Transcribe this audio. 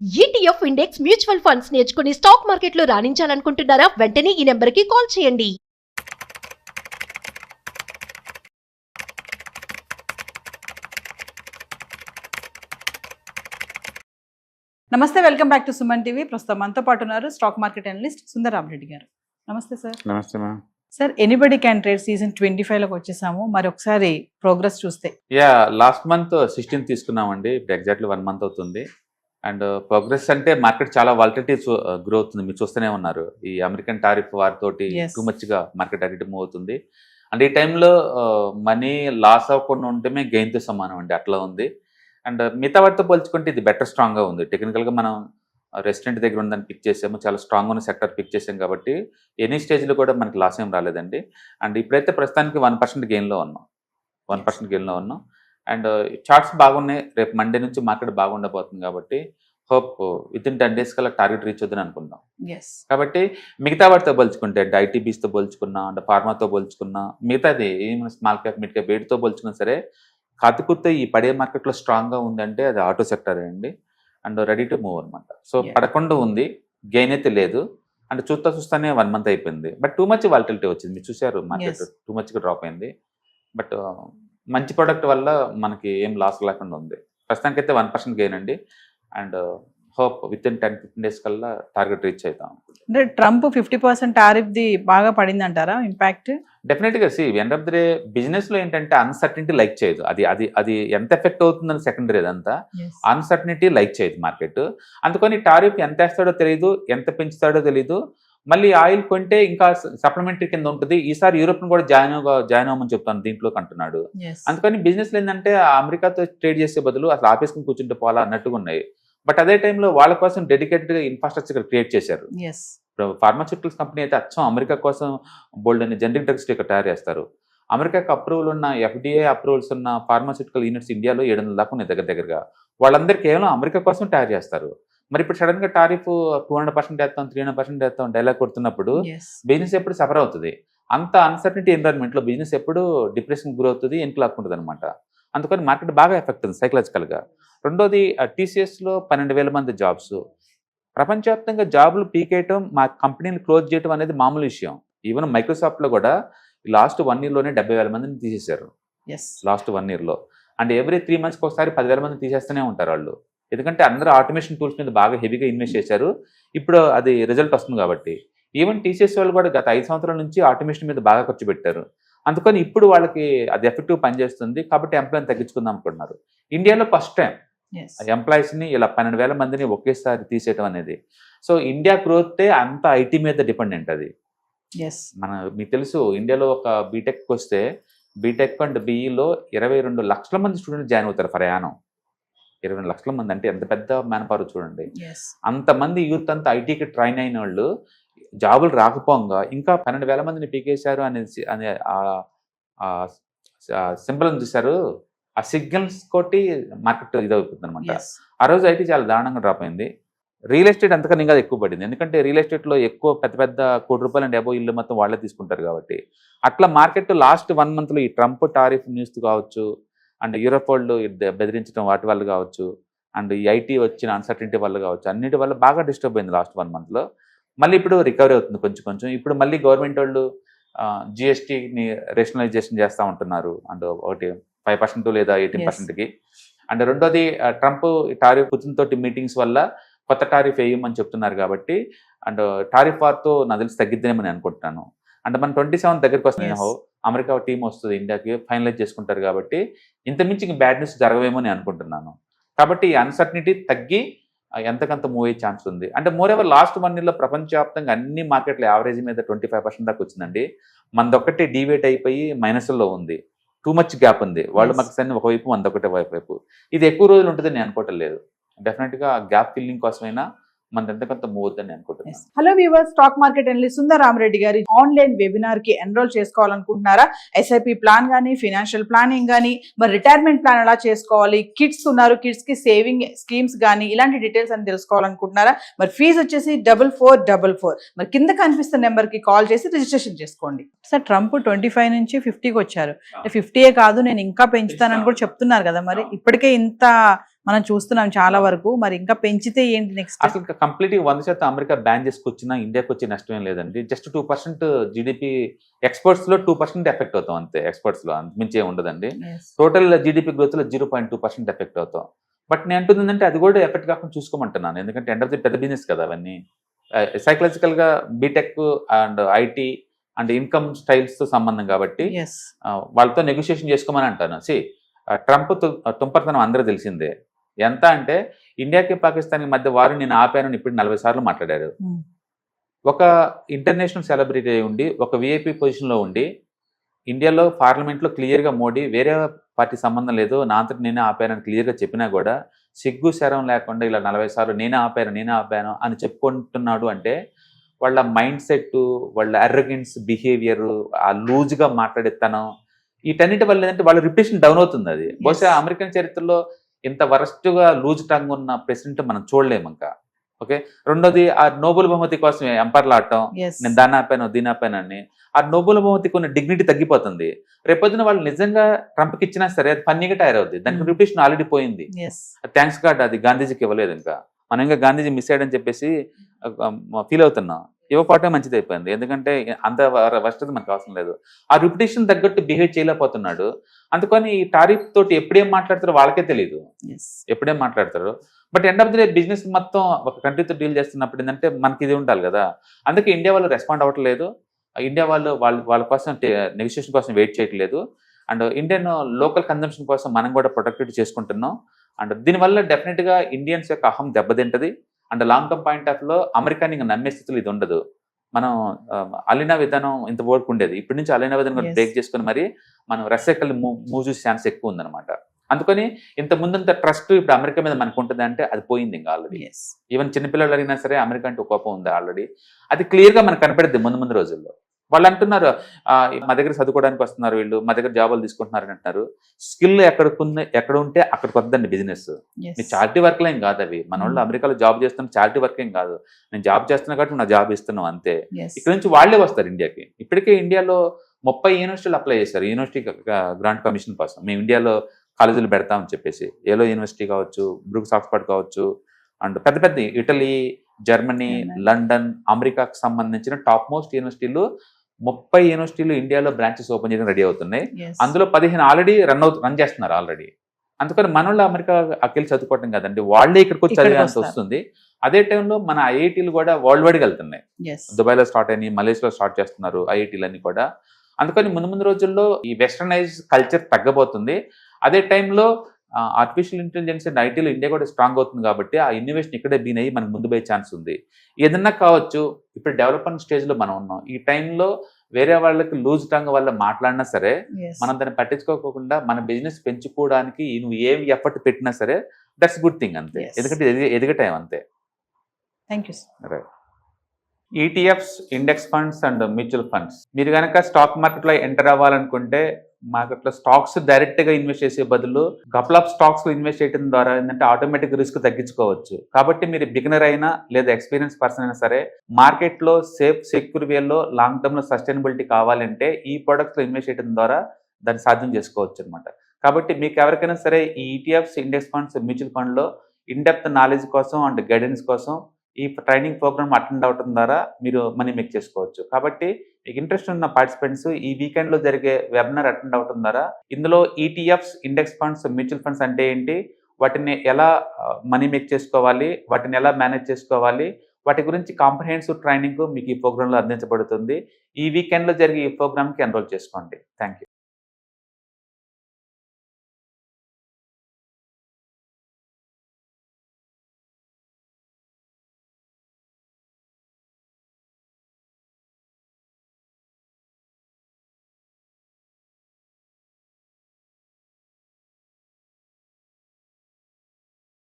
ETF index mutual funds నేర్చుకుని stock మార్కెట్లో రాణించాలనుకుంటున్నారా? వెంటనే ఈ నెంబర్కి కాల్ చేయండి. నమస్తే, welcome back to Suman TV. ప్రస్తుతం మనతో పాటు ఉన్నారు స్టాక్ మార్కెట్ అనలిస్ట్ సుందరరామరెడ్డి గారు. నమస్తే సార్. నమస్తే ma'am. Sir, anybody can trade season 25లోకి వచ్చేసాము. మరి ఒకసారి ప్రోగ్రెస్ చూస్తే లాస్ట్ మంత్ 16 తీసుకున్నామండి. ఇప్పుడు ఎగ్జాక్ట్లీ 1 మంత్ అవుతుంది. అండ్ ప్రోగ్రెస్ అంటే మార్కెట్ చాలా వాలిటిలిటీ గ్రో అవుతుంది. మీరు చూస్తూనే ఉన్నారు. ఈ అమెరికన్ టారిఫ్ వారితోటి Yes. టూ మచ్గా మార్కెట్ అటు మూవ్ అవుతుంది. అండ్ ఈ టైంలో మనీ లాస్ అవ్వకుండా ఉంటేనే గెయిన్తో సమానం అండి, అట్లా ఉంది. అండ్ మిగతా వాటితో పోల్చుకుంటే ఇది బెటర్ స్ట్రాంగ్గా ఉంది. టెక్నికల్గా మనం రెస్టారెంట్ దగ్గర ఉందని పిక్ చేసాము, చాలా స్ట్రాంగ్ ఉన్న సెక్టర్ పిక్ చేసాం కాబట్టి ఎనీ స్టేజ్లో కూడా మనకి లాస్ ఏం రాలేదండి. అండ్ ఇప్పుడైతే ప్రస్తుతానికి 1% గెయిన్లో ఉన్నాం. 1% గెయిన్లో ఉన్నాం. అండ్ చార్ట్స్ బాగున్నాయి. రేపు మండే నుంచి మార్కెట్ బాగుండబోతుంది కాబట్టి హోప్ విత్ ఇన్ 10 days కల్లా టార్గెట్ రీచ్ అవుతుందని అనుకుందాం. కాబట్టి మిగతా వాటితో పోల్చుకుంటే అంటే ఐటీబీస్తో పోల్చుకున్నా, అంటే ఫార్మాతో పోల్చుకున్నా, మిగతాది స్మాల్ క్యాప్ మిడ్ క్యాప్ వేటితో పోల్చుకున్నా సరే కాకపోతే ఈ పడే మార్కెట్లో స్ట్రాంగ్గా ఉందంటే అది ఆటో సెక్టర్ అండి. అండ్ రెడీ టు మూవ్ అనమాట. సో పడకుండా ఉంది, గెయిన్ అయితే లేదు. అంటే చూస్తానే 1 month అయిపోయింది. బట్ టూ మచ్ వాలిటిలిటీ వచ్చింది. మీరు చూసారు, మార్కెట్ టూ మచ్గా డ్రాప్ అయింది. బట్ మంచి ప్రోడక్ట్ వల్ల మనకి ఏం లాస్ లేకుండా ఉంది. ప్రస్తుతానికైతే 1% గెయిన్ అండి. And hope with in 10-15 days కల్లా టార్గెట్ రీచ్ అవుతాం. అంటే ట్రంప్ 50% టారిఫ్ది బాగా పడింది అంటారా ఇంపాక్ట్? డెఫినెట్గా ఎండ్ ఆఫ్ ది డే బిజినెస్లో ఏంటంటే అన్సర్టనిటీ లైక్ చేయదు. అది ఎంత ఎఫెక్ట్ అవుతుందని సెకండరీ, అదంతా అన్సర్టనిటీ లైక్ చేయదు మార్కెట్. అందుకని టారిఫ్ ఎంత వేస్తాడో తెలియదు, ఎంత పెంచుతాడో తెలియదు. మళ్ళీ ఆయిల్ కొంటే ఇంకా సప్లిమెంటరీ కింద ఉంటుంది. ఈసారి యూరోప్ను కూడా జాయిన్ అవ్వమని చెప్తాను దీంట్లోకి అంటున్నాడు. అందుకని బిజినెస్లో ఏంటంటే అమెరికాతో ట్రేడ్ చేసే బదులు అసలు ఆఫీస్కి కూర్చుంటే పోలా అన్నట్టుగా ఉన్నాయి. బట్ అదే టైంలో వాళ్ళ కోసం డెడికేటెడ్గా ఇన్ఫ్రాస్ట్రక్చర్ క్రియేట్ చేశారు. ఫార్మాస్యూటికల్స్ కంపెనీ అయితే అచ్చం అమెరికా కోసం బోల్డ్ అని జనరిక్ డ్రగ్స్ ఇక్కడ తయారు చేస్తారు. అమెరికాకి అప్రూవల్ ఉన్న FDA అప్రూవల్స్ ఉన్న ఫార్మాస్యూటికల్ యూనిట్స్ ఇండియాలో 700 దాకా ఉన్నాయి దగ్గరగా. వాళ్ళందరూ కేవలం అమెరికా కోసం తయారు చేస్తారు. మరి ఇప్పుడు సడన్గా టారిఫ్ 200% వేస్తాం, 300% వేస్తాం డైలాగ్ కొడుతున్నప్పుడు బిజినెస్ ఎప్పుడు సఫర్ అవుతుంది. అంత అన్సర్టనిటీ ఎన్విరాన్మెంట్లో బిజినెస్ ఎప్పుడు డిప్రెషన్ గురి అవుతుంది, వెనక్కి లాక్కుంటుంది అనమాట. అందుకని మార్కెట్ బాగా ఎఫెక్ట్ ఉంది సైకలాజికల్గా. రెండోది TCSలో 12,000 మంది జాబ్స్. ప్రపంచవ్యాప్తంగా జాబులు పీకేయటం, మా కంపెనీలు క్లోజ్ చేయడం అనేది మామూలు విషయం. ఈవెన్ మైక్రోసాఫ్ట్లో కూడా లాస్ట్ 1 yearలోనే 70,000 మందిని తీసేశారు. లాస్ట్ 1 yearలో. అండ్ ఎవ్రీ 3 monthsకి ఒకసారి 10,000 మంది తీసేస్తూనే ఉంటారు వాళ్ళు. ఎందుకంటే అందరూ ఆటోమేషన్ టూల్స్ మీద బాగా హెవీగా ఇన్వెస్ట్ చేశారు. ఇప్పుడు అది రిజల్ట్ వస్తుంది కాబట్టి. ఈవెన్ TCS వాళ్ళు కూడా గత 5 సంవత్సరాల నుంచి ఆటోమేషన్ మీద బాగా ఖర్చు పెట్టారు. అందుకని ఇప్పుడు వాళ్ళకి అది ఎఫెక్టివ్ పనిచేస్తుంది కాబట్టి ఎంప్లాయ్ని తగ్గించుకుందాం అనుకుంటున్నారు. ఇండియాలో ఫస్ట్ టైం ఎంప్లాయీస్ని ఇలా 12,000 మందిని ఒకేసారి తీసేయటం అనేది. సో ఇండియా గ్రోతే అంత ఐటీ మీద డిపెండెంట్ అది. మీకు తెలుసు, ఇండియాలో ఒక బీటెక్కి వస్తే బీటెక్ అండ్ BEలో 22 లక్షల మంది స్టూడెంట్స్ జాయిన్ అవుతారు ఫర్ యానం. 22 లక్షల మంది అంటే ఎంత పెద్ద మ్యాన్ పవర్ చూడండి. అంతమంది యూత్ అంతా ఐటీకి ట్రైన్ అయిన వాళ్ళు జాబులు రాకపోగా ఇంకా 12,000 మందిని పీకేశారు అనే సింబల్ చూశారు. ఆ సిగ్నల్స్ కొట్టి మార్కెట్ ఇదవుతుంది అనమాట. ఆ రోజు ఐటీ చాలా దారుణంగా డ్రాప్ అయింది. రియల్ ఎస్టేట్ అంతకన్నా ఇంకా ఎక్కువ పడింది. ఎందుకంటే రియల్ ఎస్టేట్లో ఎక్కువ పెద్ద ₹1,00,00,000 అండ్ అబోవ్ ఇల్లు మొత్తం వాళ్ళే తీసుకుంటారు కాబట్టి. అట్లా మార్కెట్ లాస్ట్ 1 monthలో ఈ ట్రంప్ టారిఫ్ న్యూస్ కావచ్చు, అండ్ యూరోప్ వాళ్ళు బెదిరించడం వాటి వల్ల కావచ్చు, అండ్ ఈ ఐటీ వచ్చిన అన్సర్టనిటీ వల్ల కావచ్చు, అన్నిటి వల్ల బాగా డిస్టర్బ్ అయింది లాస్ట్ 1 monthలో. మళ్ళీ ఇప్పుడు రికవరీ అవుతుంది కొంచెం. ఇప్పుడు మళ్ళీ గవర్నమెంట్ వాళ్ళు GSTని రేషనలైజేషన్ చేస్తూ ఉంటున్నారు. అండ్ ఒకటి 5% లేదా 18%కి. అండ్ రెండోది ట్రంప్ టారిఫ్ పుతిన్ తోటి మీటింగ్స్ వల్ల కొత్త టారిఫ్ వేయమని చెప్తున్నారు కాబట్టి, అండ్ టారిఫ్ వార్తో నాకు తెలిసి తగ్గిద్దేమని అనుకుంటున్నాను. అంటే మన 27 దగ్గరికి వస్తుంది. అమెరికా టీం వస్తుంది ఇండియాకి, ఫైనలైజ్ చేసుకుంటారు కాబట్టి ఇంతమించి బ్యాడ్ న్యూస్ జరగవేమో అని అనుకుంటున్నాను. కాబట్టి ఈ అన్సర్టనిటీ తగ్గి ఎంతకంత మూవ్ అయ్యే ఛాన్స్ ఉంది. అంటే మోర్ ఎవర్ లాస్ట్ 1 yearలో ప్రపంచవ్యాప్తంగా అన్ని మార్కెట్లు యావరేజ్ మీద 25% దాకా వచ్చిందండి. మనదొక్కటి డీవేట్ అయిపోయి మైనస్లో ఉంది. టూ మచ్ గ్యాప్ ఉంది. వరల్డ్ మార్కెట్స్ అన్ని ఒకవైపు, మనదొకటే వైపు. ఇది ఎక్కువ రోజులు ఉంటుందని నేను అనుకోవటం లేదు. డెఫినెట్గా గ్యాప్ ఫిల్లింగ్ కోసమైనా మన ఎంతకంత మూవ్ అవుతుందని అనుకుంటున్నాను. Hello viewers, stock market analyst Sundararamareddy గారి ఆన్లైన్ వెబినార్ కి ఎన్రోల్ చేసుకోవాలనుకుంటున్నారా? SIP ప్లాన్ గానీ, ఫైనాన్షియల్ ప్లానింగ్ గానీ, మరి రిటైర్మెంట్ ప్లాన్ ఎలా చేసుకోవాలి, కిడ్స్ ఉన్నారు, కిడ్స్ కి సేవింగ్ స్కీమ్స్ గానీ, ఇలాంటి డీటెయిల్స్ అని తెలుసుకోవాలనుకుంటున్నారా? మరి ఫీజు వచ్చేసి 4444. మరి కింద కనిపిస్తున్న నెంబర్ కి కాల్ చేసి రిజిస్ట్రేషన్ చేసుకోండి. సార్, ట్రంప్ 25 నుంచి 50కి వచ్చారు. 50 కాదు, నేను ఇంకా పెంచుతానని కూడా చెప్తున్నారు కదా. మరి ఇప్పటికే ఇంత మనం చూస్తున్నాం చాలా వరకు. మరి ఇంకా పెంచితే ఏంటి నెక్స్ట్? అసలు కంప్లీట్ 100% అమెరికా బ్యాన్ చేసుకొచ్చినా ఇండియాకి వచ్చే నష్టం ఏం లేదండి. జస్ట్ 2% జీడిపి ఎక్స్పోర్ట్స్ లో 2% ఎఫెక్ట్ అవుతాం అంతే. ఎక్స్పోర్ట్స్ లో మించి ఏం ఉండదండి. టోటల్ జీడిపి గ్రోత్ లో 0.2% ఎఫెక్ట్ అవుతాం. బట్ నేను అంటుందంటే అది కూడా ఎఫెక్ట్ కాకుండా చూసుకోమంటున్నాను. ఎందుకంటే ఎండ్ ఆఫ్ ది పెద్ద బిజినెస్ కదా అవన్నీ. సైకలాజికల్ గా BTech and IT and income styles తో సంబంధం కాబట్టి వాళ్ళతో నెగోషియేషన్ చేసుకోమని అంటాను. ట్రంప్ తుంపర్తనం అందరూ తెలిసిందే. ఎంత అంటే ఇండియాకి పాకిస్తాన్కి మధ్య వారు నేను ఆపానని ఇప్పుడు 40 సార్లు మాట్లాడారు. ఒక ఇంటర్నేషనల్ సెలబ్రిటీ ఉండి ఒక విఐపి పొజిషన్లో ఉండి ఇండియాలో పార్లమెంట్లో క్లియర్గా మోడీ వేరే పార్టీ సంబంధం లేదు, నా అంతటి నేనే ఆపానని క్లియర్గా చెప్పినా కూడా సిగ్గు శరం లేకుండా ఇలా 40 సార్లు నేనే ఆపాను అని చెప్పుకుంటున్నాడు. అంటే వాళ్ళ మైండ్ సెట్, వాళ్ళ అర్రగెన్స్ బిహేవియర్, ఆ లూజ్గా మాట్లాడేతనం, వీటన్నిటి వల్ల ఏంటంటే వాళ్ళ రిప్యుటేషన్ డౌన్ అవుతుంది. అది బహుశా అమెరికన్ చరిత్రలో ఇంత వరస్ట్గా లూజ్ టంగ్ ఉన్న ప్రెసిడెంట్ మనం చూడలేము ఇంకా. ఓకే, రెండోది ఆ నోబెల్ బహుమతి కోసం ఎంపర్లు ఆడటం, నేను దాన్ని ఆపాను దీని ఆపాను అని. ఆ నోబెల్ బహుమతికి ఉన్న డిగ్నిటీ తగ్గిపోతుంది. రేపొద్దున వాళ్ళు నిజంగా ట్రంప్కి ఇచ్చినా సరే అది ఫన్నీగా తయారవుద్ది. దానికి రిప్యుటేషన్ ఆల్రెడీ పోయింది. థ్యాంక్స్ గాడ్ అది గాంధీజీకి ఇవ్వలేదు. ఇంకా మనం ఇంకా గాంధీజీ మిస్ అయ్యాడని చెప్పేసి ఫీల్ అవుతున్నాం. ఇవ్వకపోవటం మంచిది అయిపోయింది. ఎందుకంటే అంత వస్తది మనకు అవసరం లేదు. ఆ రిప్యుటేషన్ తగ్గట్టు బిహేవ్ చేయలేకపోతున్నాడు. అందుకని ఈ టారిఫ్ తోటి ఎప్పుడేం మాట్లాడతారో వాళ్ళకే తెలియదు, ఎప్పుడేం మాట్లాడతారు. But end of the day business మొత్తం ఒక కంట్రీతో డీల్ చేస్తున్నప్పుడు ఏంటంటే మనకి ఇది ఉండాలి కదా. అందుకే ఇండియా వాళ్ళు రెస్పాండ్ అవ్వట్లేదు. ఇండియా వాళ్ళు వాళ్ళ కోసం నెగోషియేషన్ కోసం వెయిట్ చేయట్లేదు. అండ్ ఇండియన్ లోకల్ కన్జంప్షన్ కోసం మనం కూడా ప్రొటెక్టివ్ చేసుకుంటున్నాం. అండ్ దీనివల్ల డెఫినెట్గా ఇండియన్స్ యొక్క అహం దెబ్బతింటది. And long term point of లో అమెరికాని ఇంకా నమ్మే స్థితిలో ఇది ఉండదు. మనం అలీనా విధానం ఇంత వరకు ఉండేది, ఇప్పటి నుంచి అలీనా విధానం బ్రేక్ చేసుకుని మరి మనం రష్యాకి మూవ్ చూసే ఛాన్స్ ఎక్కువ ఉందన్నమాట. అందుకని ఇంత ముందంత ట్రస్ట్ ఇప్పుడు అమెరికా మీద మనకు ఉంటుంది అంటే అది పోయింది ఇంకా ఆల్రెడీ. ఈవెన్ చిన్నపిల్లలు అడిగినా సరే అమెరికా అంటే కోపం ఉంది ఆల్రెడీ. అది క్లియర్గా మనకు కనపడుద్ది ముందు రోజుల్లో. వాళ్ళు అంటున్నారు మా దగ్గర చదువుకోవడానికి వస్తున్నారు, వీళ్ళు మా దగ్గర జాబులు తీసుకుంటున్నారు అని అంటున్నారు. స్కిల్ ఎక్కడ ఉంటే అక్కడికి వద్దండి బిజినెస్. మీ చారిటీ వర్క్లు ఏం కాదు అవి. మన వాళ్ళు అమెరికాలో జాబ్ చేస్తున్న చారిటీ వర్క్ ఏం కాదు. నేను జాబ్ చేస్తున్నా కాబట్టి నా జాబ్ ఇస్తున్నాం అంతే. ఇక్కడ నుంచి వాళ్ళే వస్తారు ఇండియాకి. ఇప్పటికే ఇండియాలో 30 యూనివర్సిటీలు అప్లై చేశారు యూనివర్సిటీ గ్రాంట్ కమిషన్ కోసం. మేము ఇండియాలో కాలేజీలు పెడతామని చెప్పేసి. ఏలో యూనివర్సిటీ కావచ్చు, బ్రూక్స్ ఆక్స్ఫర్డ్ కావచ్చు, అండ్ పెద్ద ఇటలీ, జర్మనీ, లండన్, అమెరికాకు సంబంధించిన టాప్ మోస్ట్ యూనివర్సిటీలు 30 యూనివర్సిటీలు ఇండియాలో బ్రాంచెస్ ఓపెన్ చేయడం రెడీ అవుతున్నాయి. అందులో 15 ఆల్రెడీ రన్ చేస్తున్నారు ఆల్రెడీ. అందుకని మన వాళ్ళు అమెరికా అక్కడికి చదువుకోవటం కదండి, వాళ్ళే ఇక్కడికి వచ్చి చదివాల్సి వస్తుంది. అదే టైంలో మన ఐఐటీలు కూడా వరల్డ్ వైడ్గా వెళ్తున్నాయి. దుబాయ్లో స్టార్ట్ అయినాయి, మలేషియాలో స్టార్ట్ చేస్తున్నారు ఐఐటీలన్నీ కూడా. అందుకని ముందు రోజుల్లో ఈ వెస్టర్నైజ్ కల్చర్ తగ్గబోతుంది. అదే టైంలో ఆర్టిఫిషియల్ ఇంటెలిజెన్స్ అండ్ ఐటీలో ఇండియా కూడా స్ట్రాంగ్ అవుతుంది కాబట్టి ఆ ఇన్నోవేషన్ ఇక్కడే బీన్ అయ్యి మనకు ముందు పోయే ఛాన్స్ ఉంది. ఏదన్నా కావచ్చు, ఇప్పుడు డెవలప్మెంట్ స్టేజ్లో మనం ఉన్నాం. ఈ టైంలో వేరే వాళ్ళకి లూజ్ టంగ్ వల్ల మాట్లాడినా సరే మనం దాన్ని పట్టించుకోకుండా మన బిజినెస్ పెంచుకోవడానికి నువ్వు ఏం ఎఫర్ట్ పెట్టినా సరే దట్స్ గుడ్ థింగ్ అంతే. ఎందుకంటే ఎదిగే టైం అంతే. Thank you. Right. ETFs, index funds and mutual funds. మీరు కనుక స్టాక్ మార్కెట్లో ఎంటర్ అవ్వాలనుకుంటే మార్కెట్లో స్టాక్స్ డైరెక్ట్గా ఇన్వెస్ట్ చేసే బదులు కపుల్ ఆఫ్ స్టాక్స్ ఇన్వెస్ట్ చేయడం ద్వారా ఏంటంటే ఆటోమేటిక్ రిస్క్ తగ్గించుకోవచ్చు. కాబట్టి మీరు బిగినర్ అయినా లేదా ఎక్స్పీరియన్స్ పర్సన్ అయినా సరే మార్కెట్లో సేఫ్ సెక్యూర్ వేలో లాంగ్ టర్మ్లో సస్టైనబిలిటీ కావాలంటే ఈ ప్రొడక్ట్స్లో ఇన్వెస్ట్ చేయడం ద్వారా దాన్ని సాధ్యం చేసుకోవచ్చు అనమాట. కాబట్టి మీకు ఎవరికైనా సరే ఈ ఈటీఎఫ్స్, ఇండెక్స్ ఫండ్స్, మ్యూచువల్ ఫండ్లో ఇన్డెప్త్ నాలెడ్జ్ కోసం అండ్ గైడెన్స్ కోసం ఈ ట్రైనింగ్ ప్రోగ్రామ్ అటెండ్ అవడం ద్వారా మీరు మనీ మేక్ చేసుకోవచ్చు. కాబట్టి మీకు ఇంట్రెస్ట్ ఉన్న పార్టిసిపెంట్స్ ఈ వీకెండ్లో జరిగే వెబినార్ అటెండ్ అవడం ద్వారా ఇందులో ETFs, index funds, mutual funds అంటే ఏంటి, వాటిని ఎలా మనీ మేక్ చేసుకోవాలి, వాటిని ఎలా మేనేజ్ చేసుకోవాలి, వాటి గురించి కాంప్రహెన్సివ్ ట్రైనింగ్ మీకు ఈ ప్రోగ్రాంలో అందించబడుతుంది. ఈ వీకెండ్లో జరిగే ఈ ప్రోగ్రామ్కి ఎన్రోల్ చేసుకోండి. Thank you.